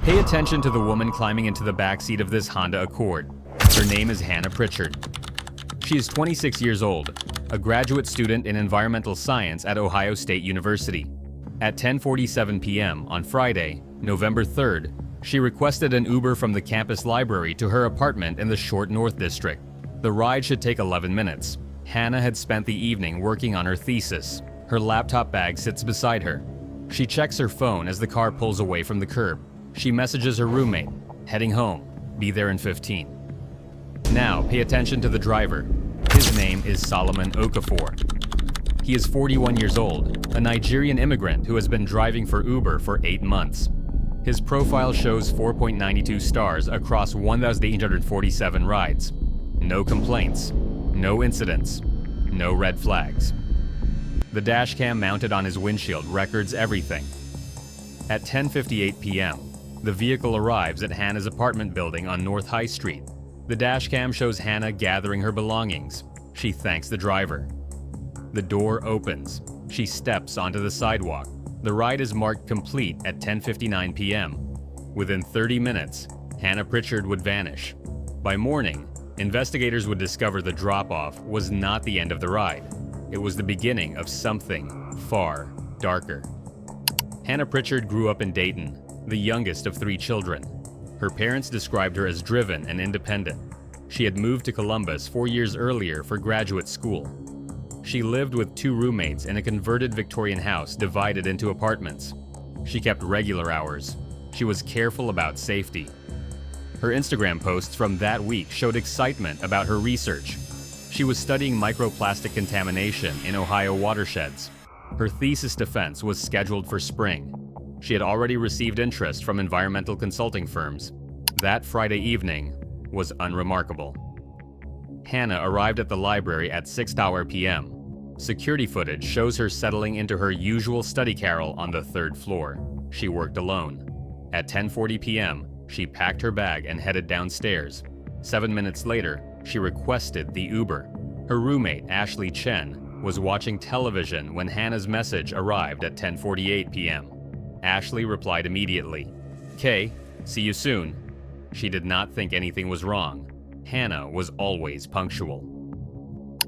Pay attention to the woman climbing into the backseat of this Honda Accord. Her name is Hannah Pritchard. She is 26 years old, a graduate student in environmental science at Ohio State University. At 10:47 p.m. on Friday, November 3rd, she requested an Uber from the campus library to her apartment in the Short North District. The ride should take 11 minutes. Hannah had spent the evening working on her thesis. Her laptop bag sits beside her. She checks her phone as the car pulls away from the curb. She messages her roommate, heading home, be there in 15. Now, pay attention to the driver. His name is Solomon Okafor. He is 41 years old, a Nigerian immigrant who has been driving for Uber for 8 months. His profile shows 4.92 stars across 1,847 rides. No complaints, no incidents, no red flags. The dashcam mounted on his windshield records everything. At 10:58 p.m., the vehicle arrives at Hannah's apartment building on North High Street. The dashcam shows Hannah gathering her belongings. She thanks the driver. The door opens. She steps onto the sidewalk. The ride is marked complete at 10:59 p.m. Within 30 minutes, Hannah Pritchard would vanish. By morning, investigators would discover the drop-off was not the end of the ride. It was the beginning of something far darker. Hannah Pritchard grew up in Dayton, the youngest of 3 children. Her parents described her as driven and independent. She had moved to Columbus 4 years earlier for graduate school. She lived with 2 roommates in a converted Victorian house divided into apartments. She kept regular hours. She was careful about safety. Her Instagram posts from that week showed excitement about her research. She was studying microplastic contamination in Ohio watersheds. Her thesis defense was scheduled for spring. She had already received interest from environmental consulting firms. That Friday evening was unremarkable. Hannah arrived at the library at 6:00 p.m. Security footage shows her settling into her usual study carrel on the 3rd floor. She worked alone. At 10:40 p.m., she packed her bag and headed downstairs. 7 minutes later, she requested the Uber. Her roommate, Ashley Chen, was watching television when Hannah's message arrived at 10:48 p.m. Ashley replied immediately, "Kay, see you soon." She did not think anything was wrong. Hannah was always punctual.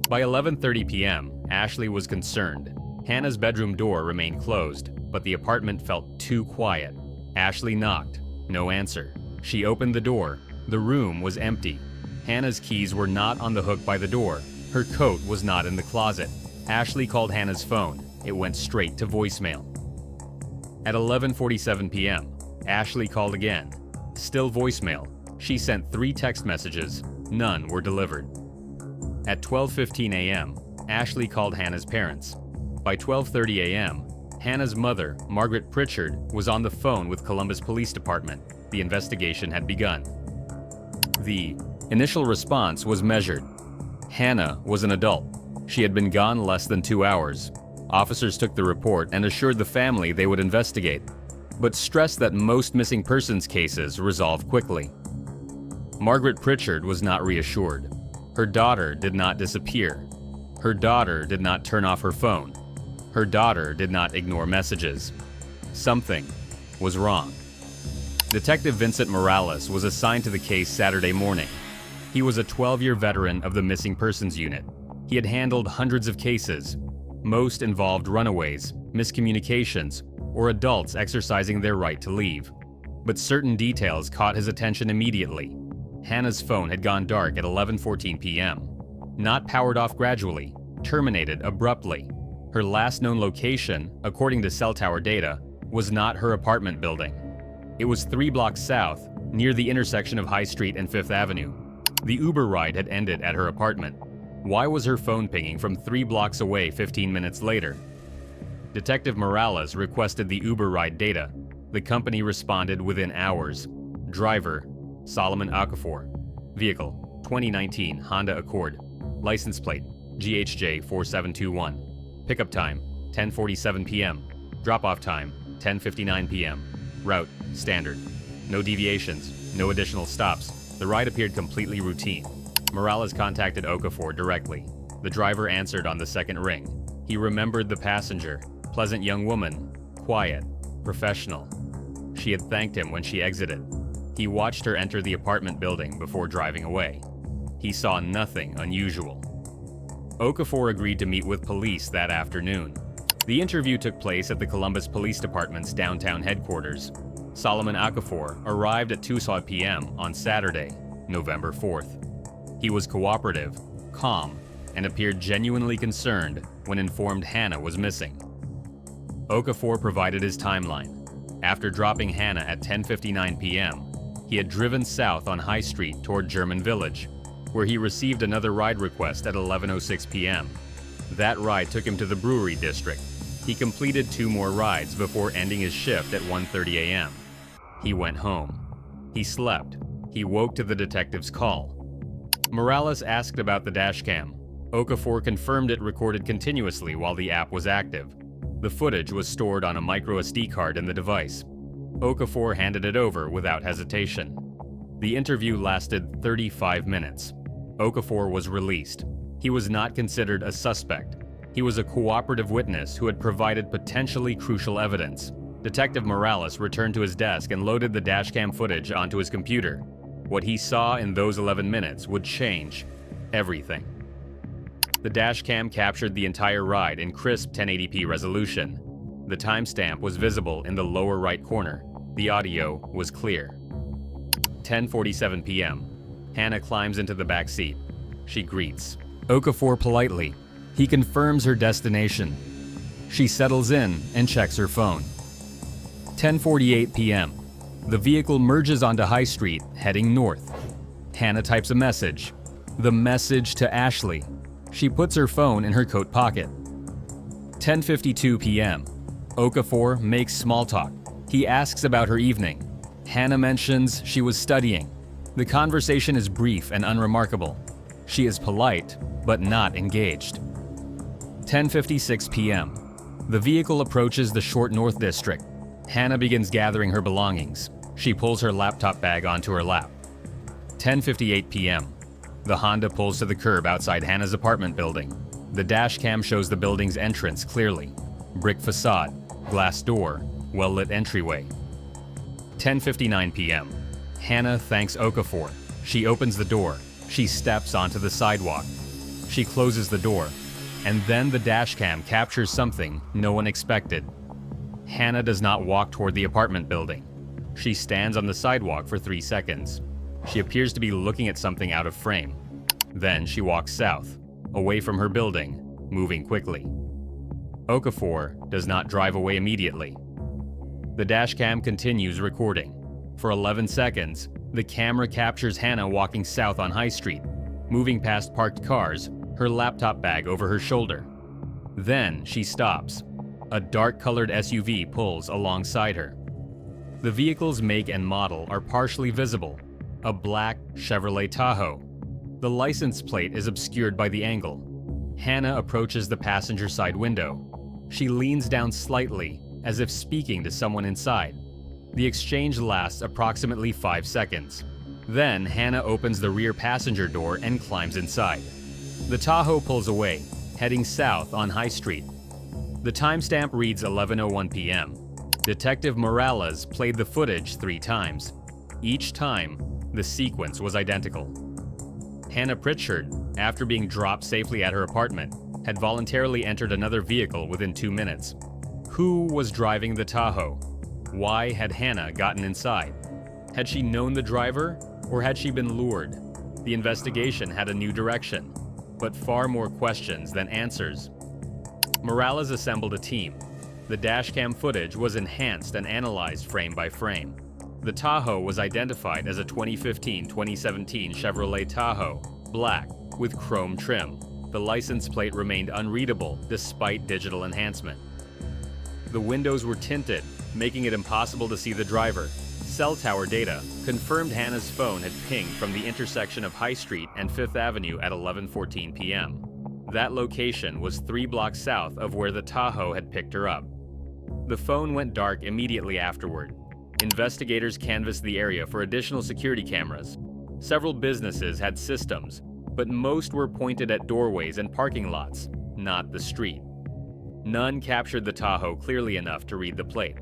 By 11:30 p.m., Ashley was concerned. Hannah's bedroom door remained closed, but the apartment felt too quiet. Ashley knocked. No answer. She opened the door. The room was empty. Hannah's keys were not on the hook by the door. Her coat was not in the closet. Ashley called Hannah's phone. It went straight to voicemail. At 11:47 p.m., Ashley called again. Still voicemail. She sent 3 text messages. None were delivered. At 12:15 a.m., Ashley called Hannah's parents. By 12:30 a.m., Hannah's mother, Margaret Pritchard, was on the phone with Columbus Police Department. The investigation had begun. The initial response was measured. Hannah was an adult. She had been gone less than 2 hours. Officers took the report and assured the family they would investigate, but stressed that most missing persons cases resolve quickly. Margaret Pritchard was not reassured. Her daughter did not disappear. Her daughter did not turn off her phone. Her daughter did not ignore messages. Something was wrong. Detective Vincent Morales was assigned to the case Saturday morning. He was a 12-year veteran of the Missing Persons Unit. He had handled hundreds of cases. Most involved runaways, miscommunications, or adults exercising their right to leave. But certain details caught his attention immediately. Hannah's phone had gone dark at 11:14 p.m. Not powered off gradually, terminated abruptly. Her last known location, according to cell tower data, was not her apartment building. It was 3 blocks south, near the intersection of High Street and 5th Avenue. The Uber ride had ended at her apartment. Why was her phone pinging from 3 blocks away 15 minutes later? Detective Morales requested the Uber ride data. The company responded within hours. Driver, Solomon Okafor. Vehicle, 2019 Honda Accord. License plate, GHJ 4721. Pickup time, 10:47 p.m. Drop-off time, 10:59 p.m. Route, standard. No deviations, no additional stops. The ride appeared completely routine. Morales contacted Okafor directly. The driver answered on the second ring. He remembered the passenger. Pleasant young woman, quiet, professional. She she had thanked him when she exited. He watched her enter the apartment building before driving away. He saw nothing unusual. Okafor agreed to meet with police that afternoon. The interview took place at the Columbus Police Department's downtown headquarters. Solomon Okafor arrived at 2 p.m. on Saturday, November 4th. He was cooperative, calm, and appeared genuinely concerned when informed Hannah was missing. Okafor provided his timeline. After dropping Hannah at 10:59 p.m., he had driven south on High Street toward German Village, where he received another ride request at 11:06 p.m. That ride took him to the brewery district. He completed 2 more rides before ending his shift at 1:30 a.m. He went home. He slept. He woke to the detective's call. Morales asked about the dashcam. Okafor confirmed it recorded continuously while the app was active. The footage was stored on a micro SD card in the device. Okafor handed it over without hesitation. The interview lasted 35 minutes. Okafor was released. He was not considered a suspect. He was a cooperative witness who had provided potentially crucial evidence. Detective Morales returned to his desk and loaded the dashcam footage onto his computer. What he saw in those 11 minutes would change everything. The dashcam captured the entire ride in crisp 1080p resolution. The timestamp was visible in the lower right corner. The audio was clear. 10:47 p.m. Hannah climbs into the back seat. She greets Okafor politely. He confirms her destination. She settles in and checks her phone. 10:48 p.m. The vehicle merges onto High Street, heading north. Hannah types a message. The message to Ashley. She puts her phone in her coat pocket. 10:52 p.m. Okafor makes small talk. He asks about her evening. Hannah mentions she was studying. The conversation is brief and unremarkable. She is polite, but not engaged. 10:56 p.m. The vehicle approaches the Short North District. Hannah begins gathering her belongings. She pulls her laptop bag onto her lap. 10:58 p.m. The Honda pulls to the curb outside Hannah's apartment building. The dashcam shows the building's entrance clearly. Brick facade, glass door, well-lit entryway. 10:59 p.m. Hannah thanks Okafor. She opens the door. She steps onto the sidewalk. She closes the door. And then the dashcam captures something no one expected. Hannah does not walk toward the apartment building. She stands on the sidewalk for 3 seconds. She appears to be looking at something out of frame. Then she walks south, away from her building, moving quickly. Okafor does not drive away immediately. The dashcam continues recording. For 11 seconds, the camera captures Hannah walking south on High Street, moving past parked cars, her laptop bag over her shoulder. Then she stops. A dark-colored SUV pulls alongside her. The vehicle's make and model are partially visible. A black Chevrolet Tahoe. The license plate is obscured by the angle. Hannah approaches the passenger side window. She leans down slightly, as if speaking to someone inside. The exchange lasts approximately 5 seconds. Then Hannah opens the rear passenger door and climbs inside. The Tahoe pulls away, heading south on High Street. The timestamp reads 11:01 p.m. Detective Morales played the footage 3 times. Each time, the sequence was identical. Hannah Pritchard, after being dropped safely at her apartment, had voluntarily entered another vehicle within 2 minutes. Who was driving the Tahoe? Why had Hannah gotten inside? Had she known the driver, or had she been lured? The investigation had a new direction, but far more questions than answers. Morales assembled a team. The dashcam footage was enhanced and analyzed frame by frame. The Tahoe was identified as a 2015-2017 Chevrolet Tahoe, black, with chrome trim. The license plate remained unreadable despite digital enhancement. The windows were tinted, making it impossible to see the driver. Cell tower data confirmed Hannah's phone had pinged from the intersection of High Street and 5th Avenue at 11:14 p.m. That location was 3 blocks south of where the Tahoe had picked her up. The phone went dark immediately afterward. Investigators canvassed the area for additional security cameras. Several businesses had systems, but most were pointed at doorways and parking lots, not the street. None captured the Tahoe clearly enough to read the plate.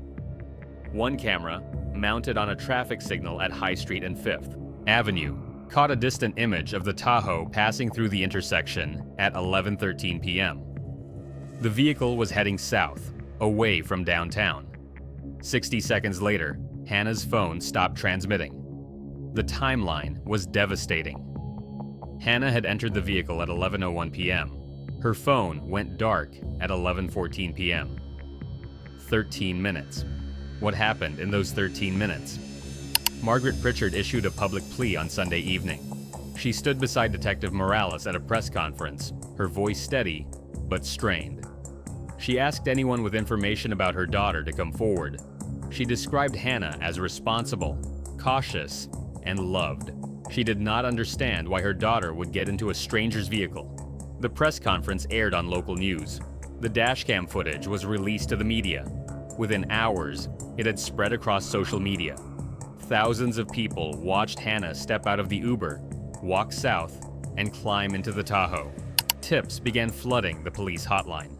One camera, mounted on a traffic signal at High Street and 5th Avenue, caught a distant image of the Tahoe passing through the intersection at 11:13 p.m. The vehicle was heading south, away from downtown. 60 seconds later, Hannah's phone stopped transmitting. The timeline was devastating. Hannah had entered the vehicle at 11:01 p.m. Her phone went dark at 11:14 p.m. 13 minutes. What happened in those 13 minutes? Margaret Pritchard issued a public plea on Sunday evening. She stood beside Detective Morales at a press conference, her voice steady but strained. She asked anyone with information about her daughter to come forward. She described Hannah as responsible, cautious, and loved. She did not understand why her daughter would get into a stranger's vehicle. The press conference aired on local news. The dashcam footage was released to the media. Within hours, it had spread across social media. Thousands of people watched Hannah step out of the Uber, walk south, and climb into the Tahoe. Tips began flooding the police hotline.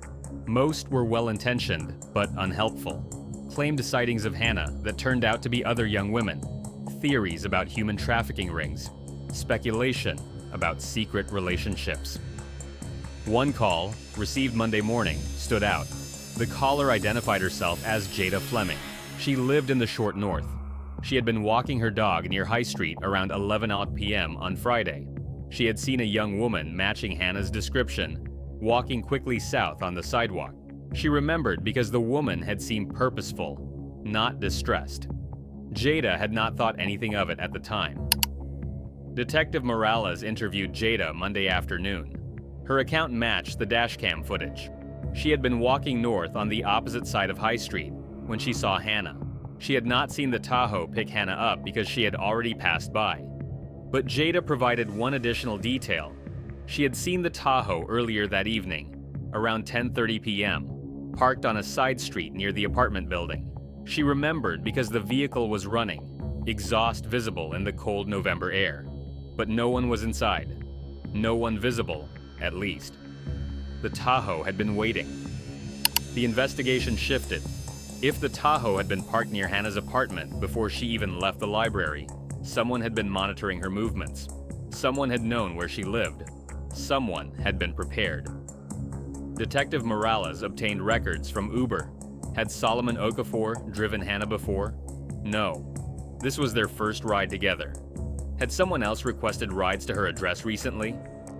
Most were well-intentioned but unhelpful. Claimed sightings of Hannah that turned out to be other young women. Theories about human trafficking rings. Speculation about secret relationships. One call, received Monday morning, stood out. The caller identified herself as Jada Fleming. She lived in the Short North. She had been walking her dog near High Street around 11 p.m. on Friday. She had seen a young woman matching Hannah's description, walking quickly south on the sidewalk. She remembered because the woman had seemed purposeful, not distressed. Jada had not thought anything of it at the time. Detective Morales interviewed Jada Monday afternoon. Her account matched the dashcam footage. She had been walking north on the opposite side of High Street when she saw Hannah. She had not seen the Tahoe pick Hannah up because she had already passed by. But Jada provided one additional detail. She had seen the Tahoe earlier that evening, around 10:30 p.m., parked on a side street near the apartment building. She remembered because the vehicle was running, exhaust visible in the cold November air. But no one was inside. No one visible, at least. The Tahoe had been waiting. The investigation shifted. If the Tahoe had been parked near Hannah's apartment before she even left the library, someone had been monitoring her movements. Someone had known where she lived. Someone had been prepared. Detective Morales obtained records from Uber. Had Solomon Okafor driven Hannah before? No. This was their first ride together. Had someone else requested rides to her address recently?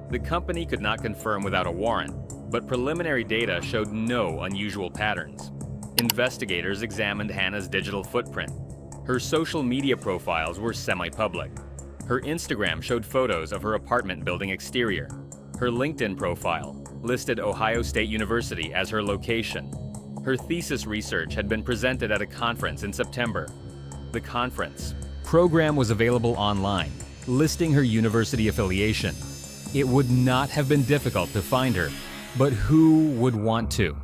The company could not confirm without a warrant, but preliminary data showed no unusual patterns. Investigators examined Hannah's digital footprint. Her social media profiles were semi-public. Her Instagram showed photos of her apartment building exterior. Her LinkedIn profile listed Ohio State University as her location. Her thesis research had been presented at a conference in September. The conference program was available online, listing her university affiliation. It would not have been difficult to find her, but who would want to?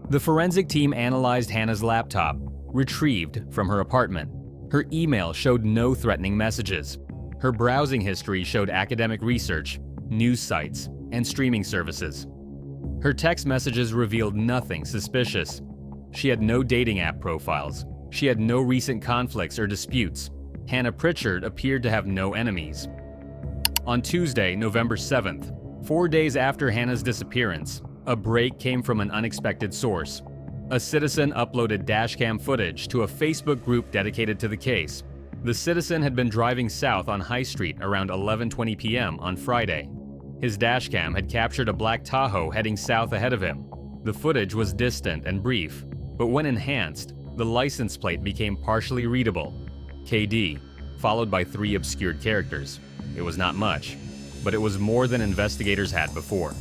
The forensic team analyzed Hannah's laptop, retrieved from her apartment. Her email showed no threatening messages. Her browsing history showed academic research, news sites, and streaming services. Her text messages revealed nothing suspicious. She had no dating app profiles. She had no recent conflicts or disputes. Hannah Pritchard appeared to have no enemies. On Tuesday, November 7th, 4 days after Hannah's disappearance, a break came from an unexpected source. A citizen uploaded dashcam footage to a Facebook group dedicated to the case. The citizen had been driving south on High Street around 11:20 p.m. on Friday. His dashcam had captured a black Tahoe heading south ahead of him. The footage was distant and brief, but when enhanced, the license plate became partially readable. KD, followed by 3 obscured characters. It was not much, but it was more than investigators had before.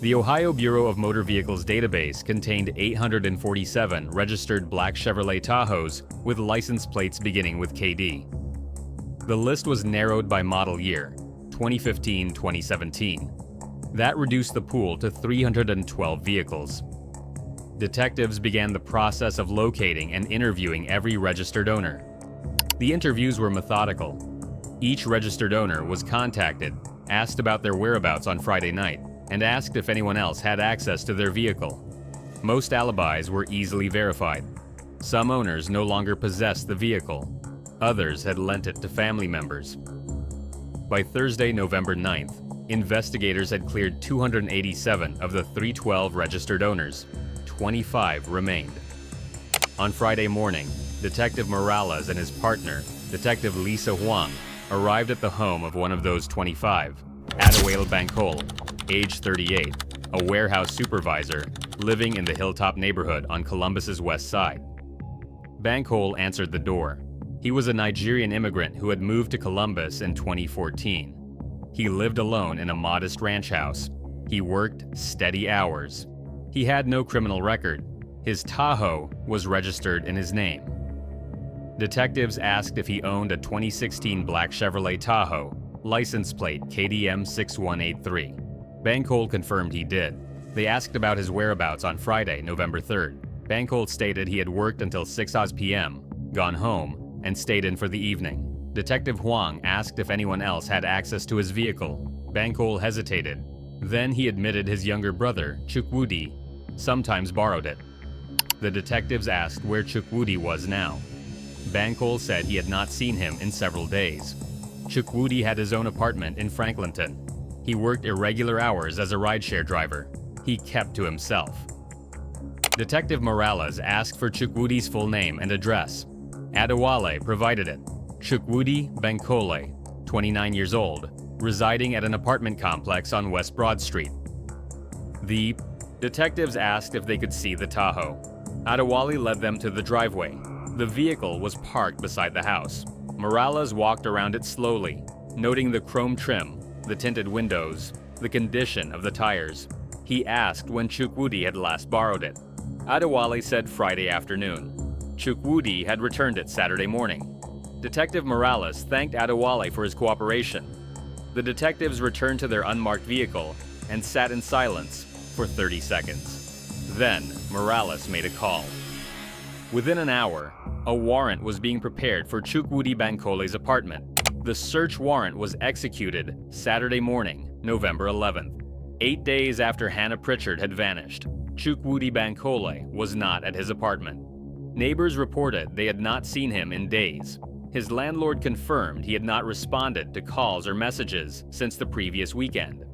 The Ohio Bureau of Motor Vehicles database contained 847 registered black Chevrolet Tahoes with license plates beginning with KD. The list was narrowed by model year, 2015-2017. That reduced the pool to 312 vehicles. Detectives began the process of locating and interviewing every registered owner. The interviews were methodical. Each registered owner was contacted, asked about their whereabouts on Friday night, and asked if anyone else had access to their vehicle. Most alibis were easily verified. Some owners no longer possessed the vehicle. Others had lent it to family members. By Thursday, November 9th, investigators had cleared 287 of the 312 registered owners. 25 remained. On Friday morning, Detective Morales and his partner, Detective Lisa Huang, arrived at the home of one of those 25, Adewale Bankole, age 38, a warehouse supervisor living in the Hilltop neighborhood on Columbus's west side. Bankole answered the door. He was a Nigerian immigrant who had moved to Columbus in 2014. He lived alone in a modest ranch house. He worked steady hours. He had no criminal record. His Tahoe was registered in his name. Detectives asked if he owned a 2016 black Chevrolet Tahoe, license plate KDM 6183. Bankole confirmed he did. They asked about his whereabouts on Friday, November 3rd. Bankole stated he had worked until 6 p.m., gone home, and stayed in for the evening. Detective Huang asked if anyone else had access to his vehicle. Bankole hesitated. Then he admitted his younger brother, Chukwudi, sometimes borrowed it. The detectives asked where Chukwudi was now. Bankole said he had not seen him in several days. Chukwudi had his own apartment in Franklinton. He worked irregular hours as a rideshare driver. He kept to himself. Detective Morales asked for Chukwudi's full name and address. Adewale provided it. Chukwudi Bankole, 29 years old, residing at an apartment complex on West Broad Street. The detectives asked if they could see the Tahoe. Adewale led them to the driveway. The vehicle was parked beside the house. Morales walked around it slowly, noting the chrome trim, the tinted windows, the condition of the tires. He asked when Chukwudi had last borrowed it. Adewale said Friday afternoon. Chukwudi had returned it Saturday morning. Detective Morales thanked Adewale for his cooperation. The detectives returned to their unmarked vehicle and sat in silence for 30 seconds. Then, Morales made a call. Within an hour, a warrant was being prepared for Chukwudi Bankole's apartment. The search warrant was executed Saturday morning, November 11th. 8 days after Hannah Pritchard had vanished, Chukwudi Bankole was not at his apartment. Neighbors reported they had not seen him in days. His landlord confirmed he had not responded to calls or messages since the previous weekend.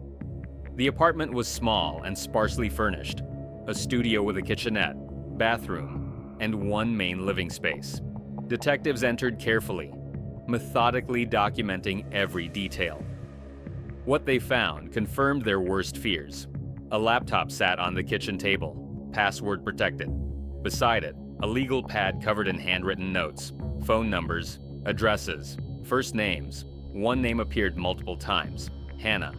The apartment was small and sparsely furnished, a studio with a kitchenette, bathroom, and one main living space. Detectives entered carefully, methodically documenting every detail. What they found confirmed their worst fears. A laptop sat on the kitchen table, password protected. Beside it, a legal pad covered in handwritten notes, phone numbers, addresses, first names. One name appeared multiple times, Hannah.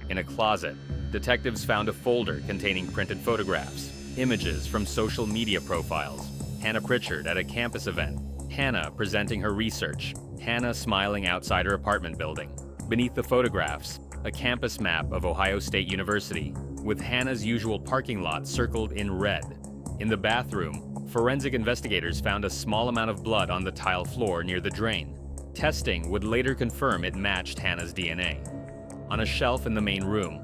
In a closet, detectives found a folder containing printed photographs, images from social media profiles, Hannah Pritchard at a campus event, Hannah presenting her research, Hannah smiling outside her apartment building. Beneath the photographs, a campus map of Ohio State University, with Hannah's usual parking lot circled in red. In the bathroom, forensic investigators found a small amount of blood on the tile floor near the drain. Testing would later confirm it matched Hannah's DNA. On a shelf in the main room,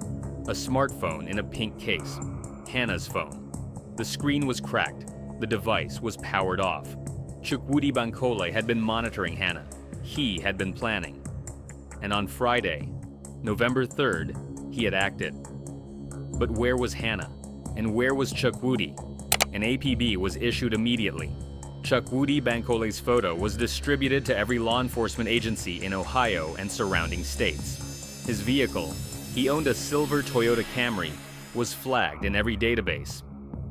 a smartphone in a pink case, Hannah's phone. The screen was cracked. The device was powered off. Chukwudi Bankole had been monitoring Hannah. He had been planning. And on Friday, November 3rd, he had acted. But where was Hannah? And where was Chukwudi? An APB was issued immediately. Chukwudi Bankole's photo was distributed to every law enforcement agency in Ohio and surrounding states. His vehicle, he owned a silver Toyota Camry, was flagged in every database.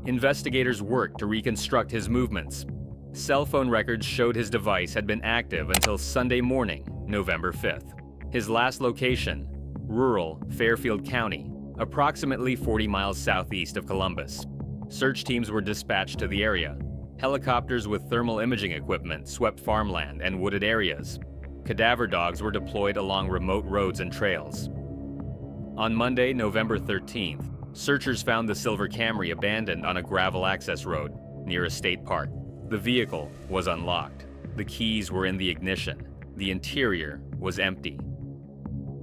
Investigators worked to reconstruct his movements. Cell phone records showed his device had been active until Sunday morning, November 5th. His last location, rural Fairfield County, approximately 40 miles southeast of Columbus. Search teams were dispatched to the area. Helicopters with thermal imaging equipment swept farmland and wooded areas. Cadaver dogs were deployed along remote roads and trails. On Monday, November 13th, searchers found the silver Camry abandoned on a gravel access road near a state park. The vehicle was unlocked. The keys were in the ignition. The interior was empty.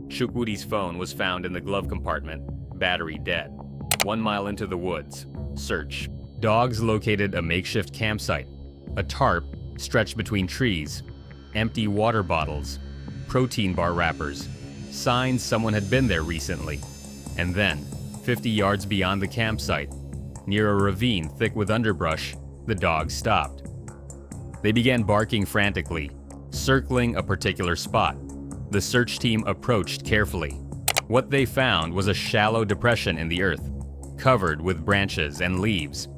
Chukwudi's phone was found in the glove compartment, battery dead. 1 mile into the woods, search. Dogs located a makeshift campsite. a tarp stretched between trees, empty water bottles, protein bar wrappers, signs someone had been there recently. And then, 50 yards beyond the campsite, near a ravine thick with underbrush, the dogs stopped. They began barking frantically, circling a particular spot. The search team approached carefully. What they found was a shallow depression in the earth, covered with branches and leaves.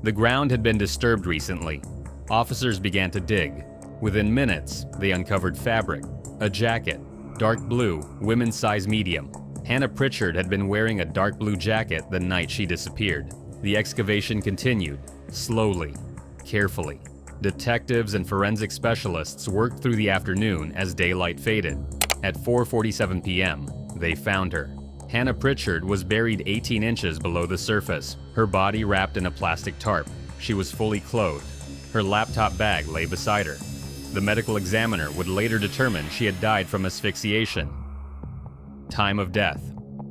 The ground had been disturbed recently. Officers began to dig. Within minutes, they uncovered fabric, a jacket, dark blue, women's size medium. Hannah Pritchard had been wearing a dark blue jacket the night she disappeared. The excavation continued, slowly, carefully. Detectives and forensic specialists worked through the afternoon as daylight faded. At 4:47 p.m., they found her. Hannah Pritchard was buried 18 inches below the surface, her body wrapped in a plastic tarp. She was fully clothed. Her laptop bag lay beside her. The medical examiner would later determine she had died from asphyxiation. Time of death: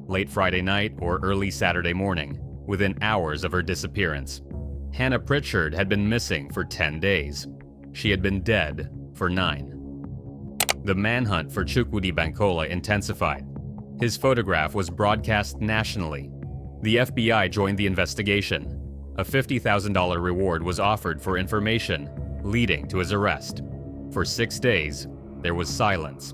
late Friday night or early Saturday morning, within hours of her disappearance. Hannah Pritchard had been missing for 10 days. She had been dead for 9. The manhunt for Chukwudi Bankole intensified. His photograph was broadcast nationally. The FBI joined the investigation. A $50,000 reward was offered for information, leading to his arrest. For 6 days, there was silence.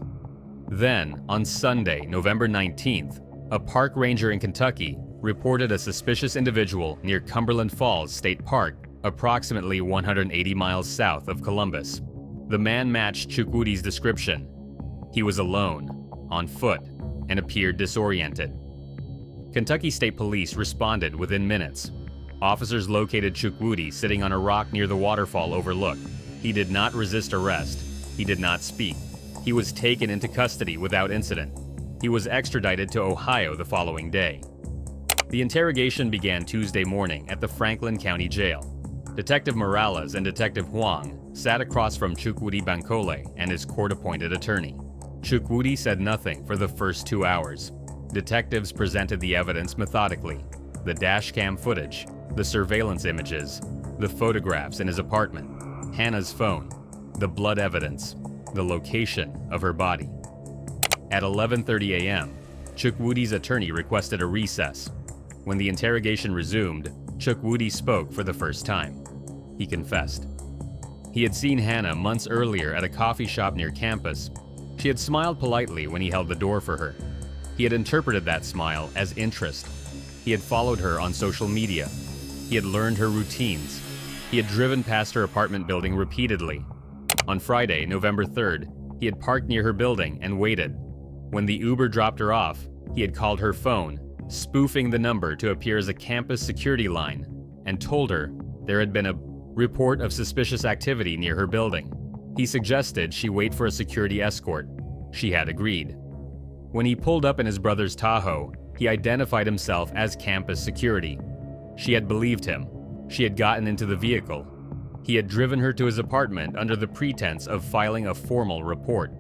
Then, on Sunday, November 19th, a park ranger in Kentucky reported a suspicious individual near Cumberland Falls State Park, approximately 180 miles south of Columbus. The man matched Chukwudi's description. He was alone, on foot, and appeared disoriented. Kentucky State Police responded within minutes. Officers located Chukwudi sitting on a rock near the waterfall overlooked. He did not resist arrest. He did not speak. He was taken into custody without incident. He was extradited to Ohio the following day. The interrogation began Tuesday morning at the Franklin County Jail. Detective Morales and Detective Huang sat across from Chukwudi Bankole and his court-appointed attorney. Chukwudi said nothing for the first 2 hours. Detectives presented the evidence methodically: the dashcam footage, the surveillance images, the photographs in his apartment, Hannah's phone, the blood evidence, the location of her body. At 11:30 a.m., Chukwudi's attorney requested a recess. When the interrogation resumed, Chukwudi spoke for the first time. He confessed. He had seen Hannah months earlier at a coffee shop near campus. She had smiled politely when he held the door for her. He had interpreted that smile as interest. He had followed her on social media. He had learned her routines. He had driven past her apartment building repeatedly. On Friday, November 3rd, he had parked near her building and waited. When the Uber dropped her off, he had called her phone, spoofing the number to appear as a campus security line, and told her there had been a report of suspicious activity near her building. He suggested she wait for a security escort. She had agreed. When he pulled up in his brother's Tahoe, he identified himself as campus security. She had believed him. She had gotten into the vehicle. He had driven her to his apartment under the pretense of filing a formal report.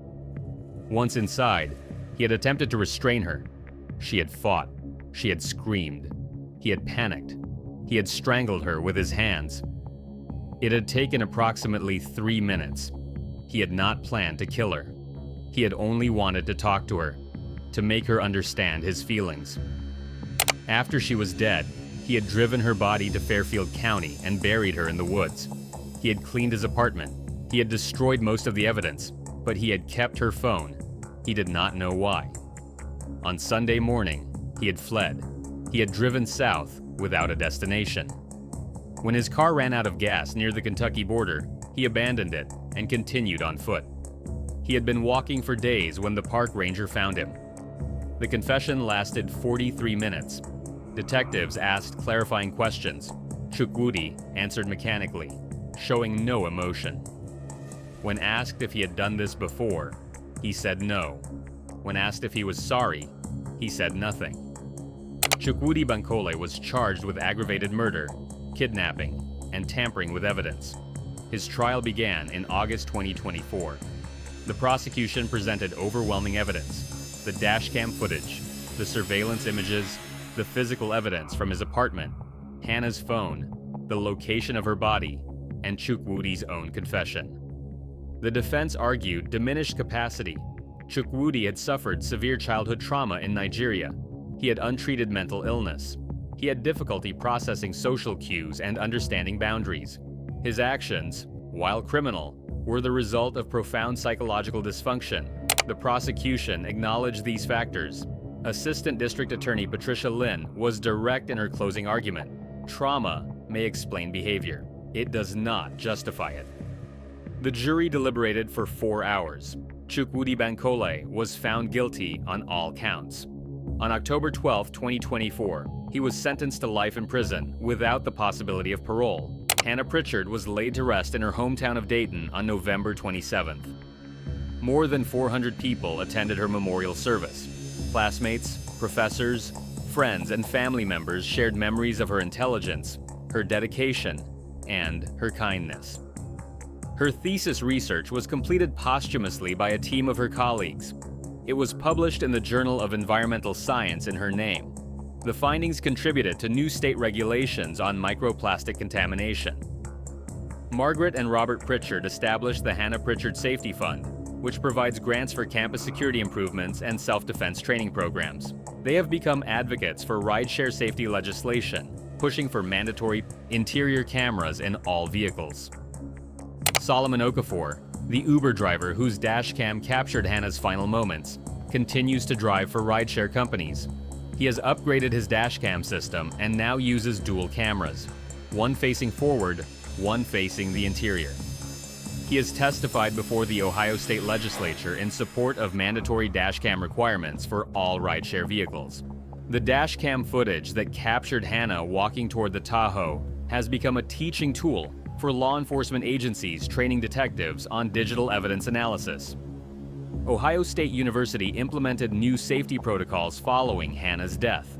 Once inside, he had attempted to restrain her. She had fought. She had screamed. He had panicked. He had strangled her with his hands. It had taken approximately 3 minutes. He had not planned to kill her. He had only wanted to talk to her, to make her understand his feelings. After she was dead, he had driven her body to Fairfield County and buried her in the woods. He had cleaned his apartment. He had destroyed most of the evidence, but he had kept her phone. He did not know why. On Sunday morning, he had fled. He had driven south without a destination. When his car ran out of gas near the Kentucky border, he abandoned it and continued on foot. He had been walking for days when the park ranger found him. The confession lasted 43 minutes. Detectives asked clarifying questions. Chukwudi answered mechanically, showing no emotion. When asked if he had done this before, he said no. When asked if he was sorry, he said nothing. Chukwudi Bankole was charged with aggravated murder, kidnapping, and tampering with evidence. His trial began in August 2024. The prosecution presented overwhelming evidence: the dashcam footage, the surveillance images, the physical evidence from his apartment, Hannah's phone, the location of her body, and Chukwudi's own confession. The defense argued diminished capacity. Chukwudi had suffered severe childhood trauma in Nigeria. He had untreated mental illness. He had difficulty processing social cues and understanding boundaries. His actions, while criminal, were the result of profound psychological dysfunction. The prosecution acknowledged these factors. Assistant District Attorney Patricia Lynn was direct in her closing argument. Trauma may explain behavior. It does not justify it. The jury deliberated for 4 hours. Chukwudi Bankole was found guilty on all counts. On October 12, 2024, he was sentenced to life in prison without the possibility of parole. Hannah Pritchard was laid to rest in her hometown of Dayton on November 27th. More than 400 people attended her memorial service. Classmates, professors, friends, and family members shared memories of her intelligence, her dedication, and her kindness. Her thesis research was completed posthumously by a team of her colleagues. It was published in the Journal of Environmental Science in her name. The findings contributed to new state regulations on microplastic contamination. Margaret and Robert Pritchard established the Hannah Pritchard Safety Fund, which provides grants for campus security improvements and self-defense training programs. They have become advocates for rideshare safety legislation, pushing for mandatory interior cameras in all vehicles. Solomon Okafor, the Uber driver whose dashcam captured Hannah's final moments, continues to drive for rideshare companies. He has upgraded his dashcam system and now uses dual cameras, one facing forward, one facing the interior. He has testified before the Ohio State Legislature in support of mandatory dashcam requirements for all rideshare vehicles. The dashcam footage that captured Hannah walking toward the Tahoe has become a teaching tool for law enforcement agencies training detectives on digital evidence analysis. Ohio State University implemented new safety protocols following Hannah's death.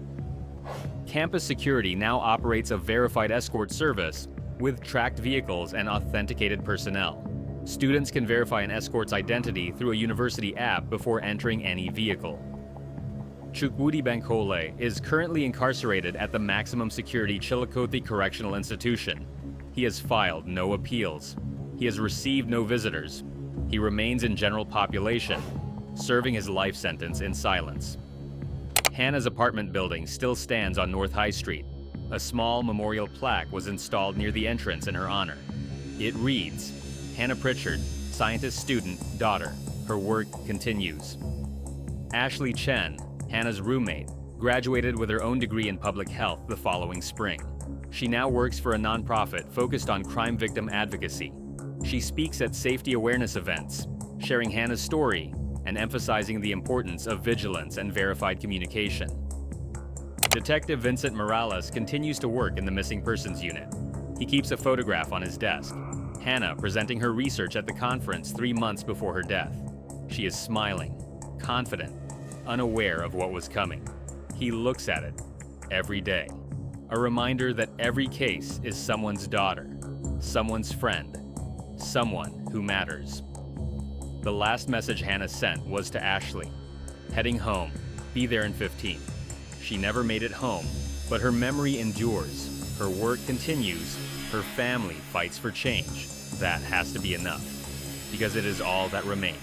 Campus security now operates a verified escort service with tracked vehicles and authenticated personnel. Students can verify an escort's identity through a university app before entering any vehicle. Chukwudi Bankole is currently incarcerated at the maximum security Chillicothe Correctional Institution. He has filed no appeals. He has received no visitors. He remains in general population, serving his life sentence in silence. Hannah's apartment building still stands on North High Street. A small memorial plaque was installed near the entrance in her honor. It reads, "Hannah Pritchard, scientist student, daughter. Her work continues." Ashley Chen, Hannah's roommate, graduated with her own degree in public health the following spring. She now works for a nonprofit focused on crime victim advocacy. She speaks at safety awareness events, sharing Hannah's story and emphasizing the importance of vigilance and verified communication. Detective Vincent Morales continues to work in the Missing Persons Unit. He keeps a photograph on his desk. Hannah presenting her research at the conference 3 months before her death. She is smiling, confident, unaware of what was coming. He looks at it every day. A reminder that every case is someone's daughter, someone's friend, someone who matters. The last message Hannah sent was to Ashley. Heading home, be there in 15. She never made it home, but her memory endures. Her work continues. Her family fights for change. That has to be enough, because it is all that remains.